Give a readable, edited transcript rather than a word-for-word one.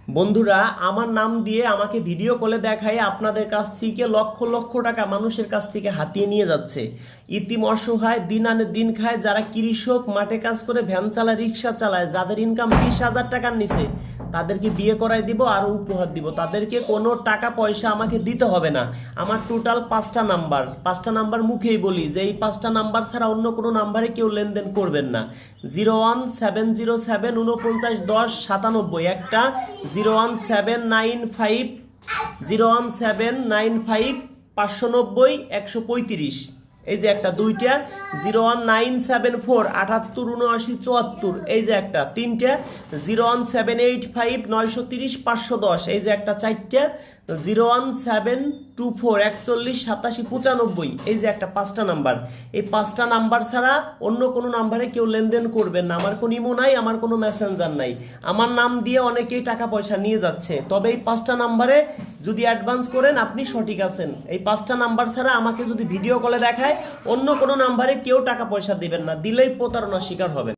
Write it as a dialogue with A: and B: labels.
A: বন্ধুরা, আমার নাম দিয়ে আমাকে ভিডিও কলে দেখায় আপনাদের কাছ থেকে লক্ষ লক্ষ টাকা মানুষের কাছ থেকে হাতিয়ে নিয়ে যাচ্ছে। ইতিম অসহায়, দিন আনে দিন খায়, যারা কৃষক, মাঠে কাজ করে, ভ্যান চালায়, রিক্সা চালায়, যাদের ইনকাম 20,000 টাকার নিচে, তাদেরকে বিয়ে করাই দিব আর উপহার দিব। তাদেরকে কোনো টাকা পয়সা আমাকে দিতে হবে না। আমার টোটাল 5টা নাম্বার মুখেই বলি যে এই 5টা নাম্বার ছাড়া অন্য কোনো নাম্বারে কেউ লেনদেন করবেন না। 01707 491097 একটা, 01795 এই যে একটা, দুইটা, 01974 78 79 74 এই যে একটা, তিনটা, 01785 930 510 এই যে একটা, চারটা, 01724 41 87 95 এই যে একটা, 5টা নাম্বার। এই 5টা নাম্বার ছাড়া অন্য কোনো নাম্বারে কেউ লেনদেন করবেন না। আমার কোনো ইমো নাই, আমার কোনো মেসেঞ্জার নাই। আমার নাম দিয়ে অনেকেই টাকা পয়সা নিয়ে যাচ্ছে। তবে এই 5টা নাম্বারে যদি অ্যাডভান্স করেন আপনি সঠিক আছেন। এই 5টা নাম্বার ছাড়া আমাকে যদি ভিডিও কলে দেখায় অন্য কোনো নাম্বারে কেউ টাকা পয়সা দিবেন না, দিলেই প্রতারণার শিকার হবেন।